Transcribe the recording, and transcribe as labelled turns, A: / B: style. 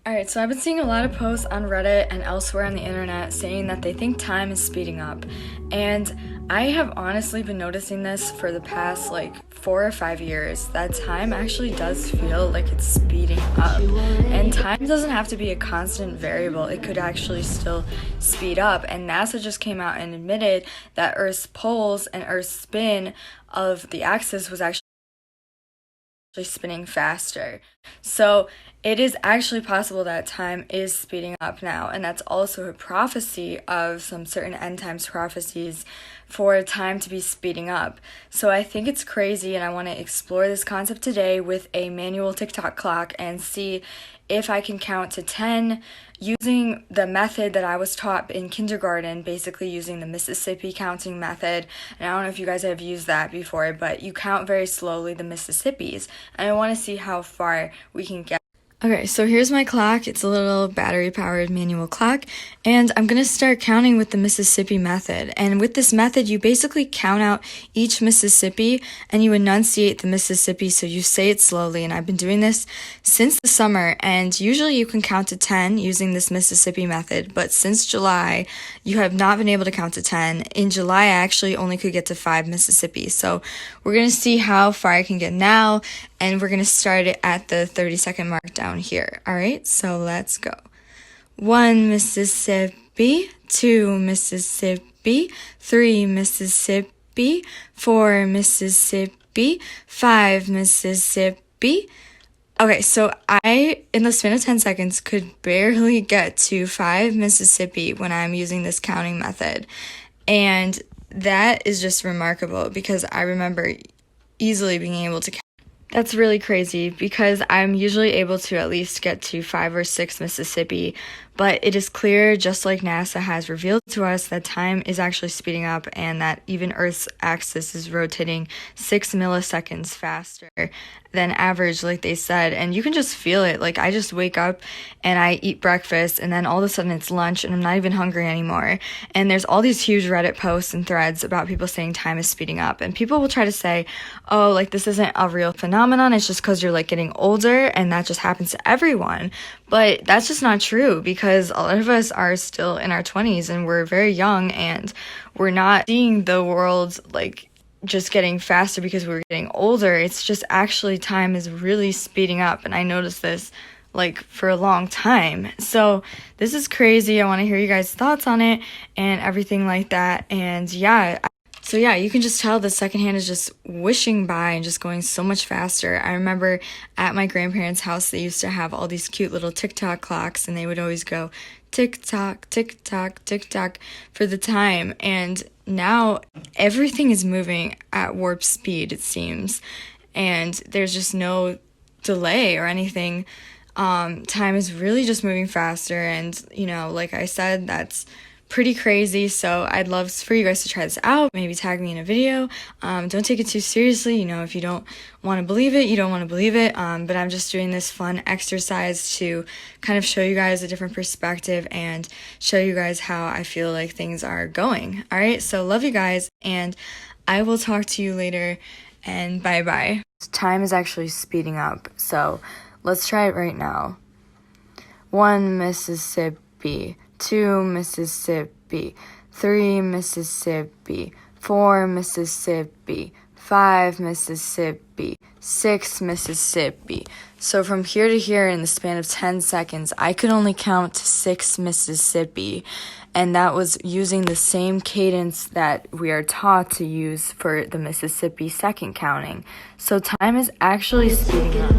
A: Alright, so I've been seeing a lot of posts on Reddit and elsewhere on the internet saying that they think time is speeding up. And I have honestly been noticing this for the past 4 or 5 years, that time actually does feel like it's speeding up. And time doesn't have to be a constant variable, it could actually still speed up. And NASA just came out and admitted that Earth's poles and Earth's spin of the axis was actually spinning faster. So it is actually possible that time is speeding up now, and that's also a prophecy of some certain end times prophecies for time to be speeding up. So I think it's crazy, and I want to explore this concept today with a manual TikTok clock and see if I can count to 10 using the method that I was taught in kindergarten, basically using the Mississippi counting method. And I don't know if you guys have used that before, but you count very slowly the Mississippis, and I want to see how far we can get. Okay, so here's my clock. It's a little battery-powered manual clock, and I'm going to start counting with the Mississippi method. And with this method, you basically count out each Mississippi, and you enunciate the Mississippi, so you say it slowly. And I've been doing this since the summer, and usually you can count to 10 using this Mississippi method, but since July, you have not been able to count to 10. In July, I actually only could get to 5 Mississippi, so we're going to see how far I can get now, and we're going to start it at the 30-second mark down here. All right, so let's go. 1 Mississippi, 2 Mississippi, 3 Mississippi, 4 Mississippi, 5 Mississippi. Okay, so I, in the span of 10 seconds, could barely get to 5 Mississippi when I'm using this counting method. And that is just remarkable because I remember easily being able to count. That's really crazy because I'm usually able to at least get to 5 or 6 Mississippi, but it is clear, just like NASA has revealed to us, that time is actually speeding up and that even Earth's axis is rotating 6 milliseconds faster than average, like they said. And you can just feel it. Like, I just wake up and I eat breakfast, and then all of a sudden it's lunch and I'm not even hungry anymore. And there's all these huge Reddit posts and threads about people saying time is speeding up, and people will try to say, oh, this isn't a real phenomenon, it's just because you're getting older and that just happens to everyone. But that's just not true, because a lot of us are still in our 20s and we're very young, and we're not seeing the world just getting faster because we're getting older. It's just actually time is really speeding up, and I noticed this for a long time. So this is crazy. I want to hear you guys' thoughts on it and everything like that. And so you can just tell the second hand is just whooshing by and just going so much faster. I remember at my grandparents' house, they used to have all these cute little tick-tock clocks, and they would always go tick-tock, tick-tock, tick-tock for the time. And now everything is moving at warp speed, it seems, and there's just no delay or anything. Time is really just moving faster, and like I said, that's pretty crazy. So I'd love for you guys to try this out, maybe tag me in a video. Don't take it too seriously. If you don't want to believe it, you don't want to believe it. But I'm just doing this fun exercise to kind of show you guys a different perspective and show you guys how I feel like things are going. All right, so love you guys, and I will talk to you later, and bye-bye. Time is actually speeding up, so let's try it right now. 1 Mississippi, 2 Mississippi, 3 Mississippi, 4 Mississippi, 5 Mississippi, 6 Mississippi. So from here to here in the span of 10 seconds, I could only count to 6 Mississippi, and that was using the same cadence that we are taught to use for the Mississippi second counting. So time is actually speeding up.